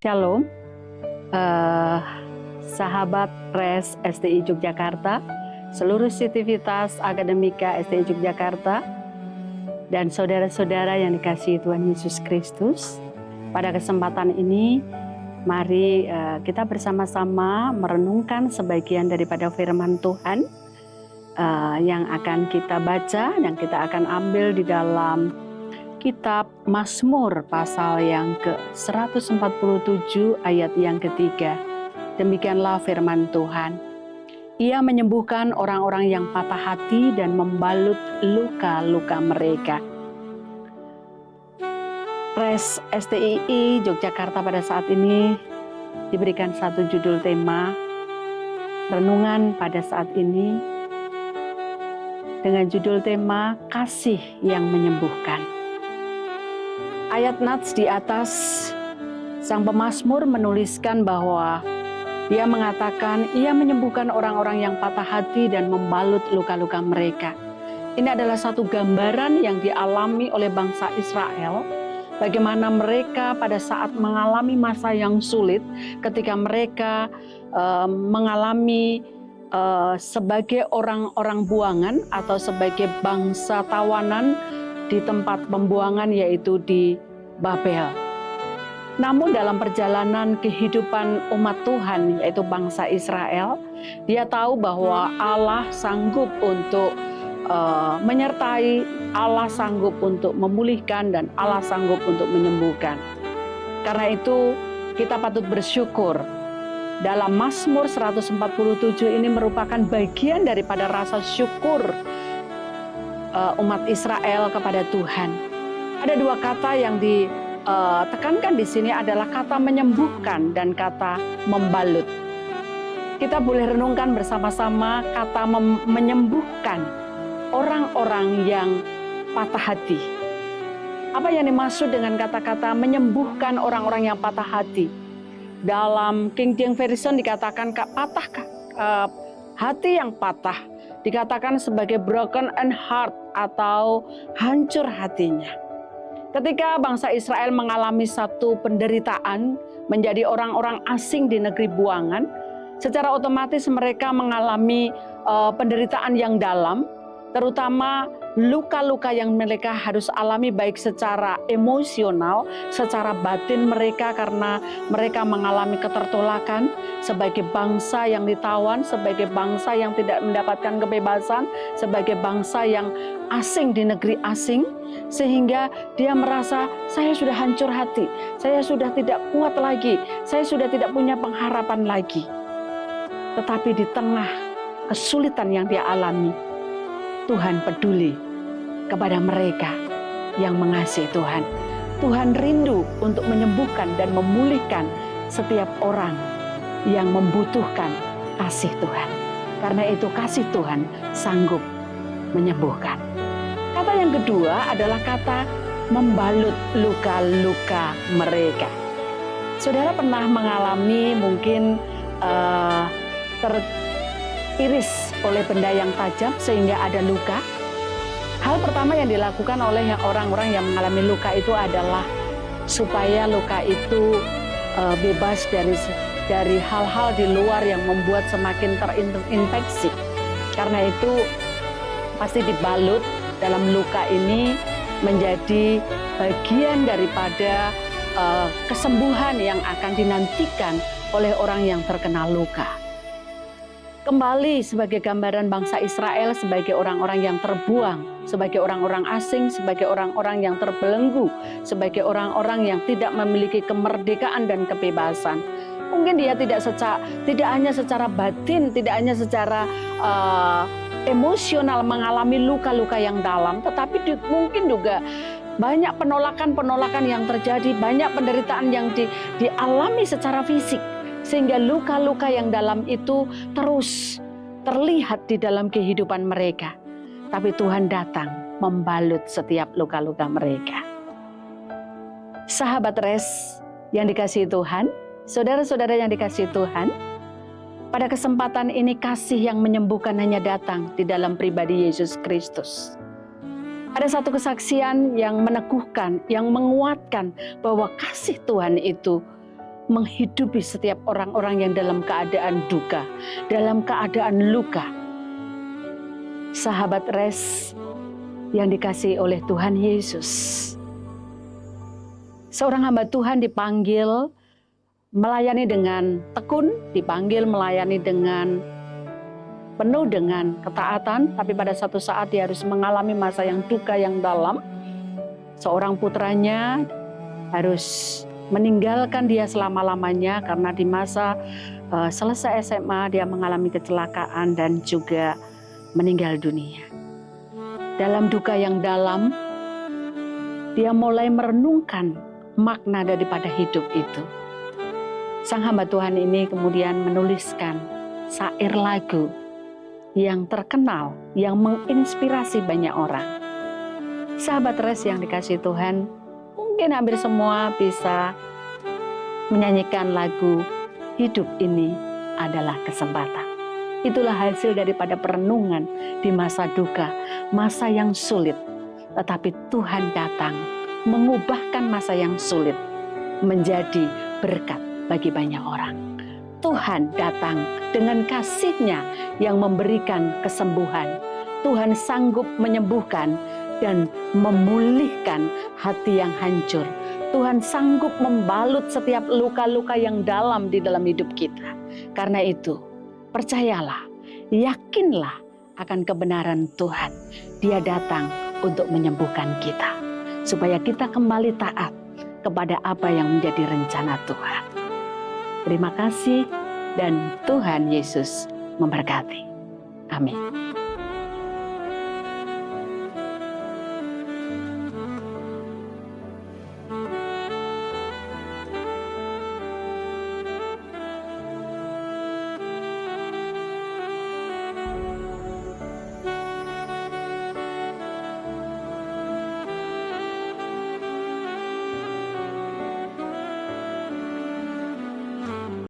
Shalom, eh, sahabat Res STI Yogyakarta, seluruh sivitas akademika STI Yogyakarta, dan saudara-saudara yang dikasihi Tuhan Yesus Kristus. Pada kesempatan ini, mari kita bersama-sama merenungkan sebagian daripada firman Tuhan yang akan kita baca, yang kita akan ambil di dalam Kitab Mazmur pasal yang ke-147 ayat yang ketiga. Demikianlah firman Tuhan. Ia menyembuhkan orang-orang yang patah hati dan membalut luka-luka mereka. Res STII Yogyakarta pada saat ini diberikan satu judul tema renungan pada saat ini dengan judul tema Kasih yang Menyembuhkan. Ayat nats di atas, sang pemazmur menuliskan bahwa dia mengatakan ia menyembuhkan orang-orang yang patah hati dan membalut luka-luka mereka. Ini adalah satu gambaran yang dialami oleh bangsa Israel, bagaimana mereka pada saat mengalami masa yang sulit, ketika mereka mengalami sebagai orang-orang buangan atau sebagai bangsa tawanan di tempat pembuangan, yaitu di Babel. Namun dalam perjalanan kehidupan umat Tuhan, yaitu bangsa Israel, dia tahu bahwa Allah sanggup untuk menyertai, Allah sanggup untuk memulihkan, dan Allah sanggup untuk menyembuhkan. Karena itu kita patut bersyukur. Dalam Mazmur 147 ini merupakan bagian daripada rasa syukur umat Israel kepada Tuhan. Ada dua kata yang ditekankan di sini adalah kata menyembuhkan dan kata membalut. Kita boleh renungkan bersama-sama kata menyembuhkan orang-orang yang patah hati. Apa yang dimaksud dengan kata-kata menyembuhkan orang-orang yang patah hati? Dalam King James Version dikatakan hati yang patah dikatakan sebagai broken and heart atau hancur hatinya. Ketika bangsa Israel mengalami satu penderitaan menjadi orang-orang asing di negeri buangan, secara otomatis mereka mengalami penderitaan yang dalam, terutama luka-luka yang mereka harus alami baik secara emosional, secara batin mereka, karena mereka mengalami ketertolakan sebagai bangsa yang ditawan, sebagai bangsa yang tidak mendapatkan kebebasan, sebagai bangsa yang asing di negeri asing, sehingga dia merasa saya sudah hancur hati, saya sudah tidak kuat lagi, saya sudah tidak punya pengharapan lagi. Tetapi di tengah kesulitan yang dia alami, Tuhan peduli kepada mereka yang mengasihi Tuhan. Tuhan rindu untuk menyembuhkan dan memulihkan setiap orang yang membutuhkan kasih Tuhan. Karena itu kasih Tuhan sanggup menyembuhkan. Kata yang kedua adalah kata membalut luka-luka mereka. Saudara pernah mengalami mungkin teriris oleh benda yang tajam sehingga ada luka? Hal pertama yang dilakukan oleh orang-orang yang mengalami luka itu adalah supaya luka itu bebas dari hal-hal di luar yang membuat semakin terinfeksi. Karena itu pasti dibalut dalam luka ini menjadi bagian daripada kesembuhan yang akan dinantikan oleh orang yang terkena luka. Kembali sebagai gambaran bangsa Israel sebagai orang-orang yang terbuang, sebagai orang-orang asing, sebagai orang-orang yang terbelenggu, sebagai orang-orang yang tidak memiliki kemerdekaan dan kebebasan. Mungkin dia tidak hanya secara batin, tidak hanya secara emosional mengalami luka-luka yang dalam, tetapi mungkin juga banyak penolakan-penolakan yang terjadi, banyak penderitaan yang dialami secara fisik. Sehingga luka-luka yang dalam itu terus terlihat di dalam kehidupan mereka. Tapi Tuhan datang membalut setiap luka-luka mereka. Sahabat Res yang dikasihi Tuhan, saudara-saudara yang dikasihi Tuhan, pada kesempatan ini kasih yang menyembuhkan hanya datang di dalam pribadi Yesus Kristus. Ada satu kesaksian yang meneguhkan, yang menguatkan bahwa kasih Tuhan itu menghidupi setiap orang-orang yang dalam keadaan duka, dalam keadaan luka. Sahabat Res yang dikasihi oleh Tuhan Yesus, seorang hamba Tuhan dipanggil melayani dengan tekun, dipanggil melayani dengan penuh dengan ketaatan, tapi pada satu saat dia harus mengalami masa yang duka yang dalam. Seorang putranya harus meninggalkan dia selama-lamanya karena di masa selesai SMA dia mengalami kecelakaan dan juga meninggal dunia. Dalam duka yang dalam, dia mulai merenungkan makna daripada hidup itu. Sang hamba Tuhan ini kemudian menuliskan syair lagu yang terkenal, yang menginspirasi banyak orang. Sahabat Res yang dikasihi Tuhan, mungkin hampir semua bisa menyanyikan lagu Hidup Ini Adalah Kesempatan. Itulah hasil daripada perenungan di masa duka, masa yang sulit. Tetapi Tuhan datang mengubahkan masa yang sulit menjadi berkat bagi banyak orang. Tuhan datang dengan kasih-Nya yang memberikan kesembuhan. Tuhan sanggup menyembuhkan dan memulihkan hati yang hancur. Tuhan sanggup membalut setiap luka-luka yang dalam di dalam hidup kita. Karena itu, percayalah, yakinlah akan kebenaran Tuhan. Dia datang untuk menyembuhkan kita, supaya kita kembali taat kepada apa yang menjadi rencana Tuhan. Terima kasih dan Tuhan Yesus memberkati. Amin.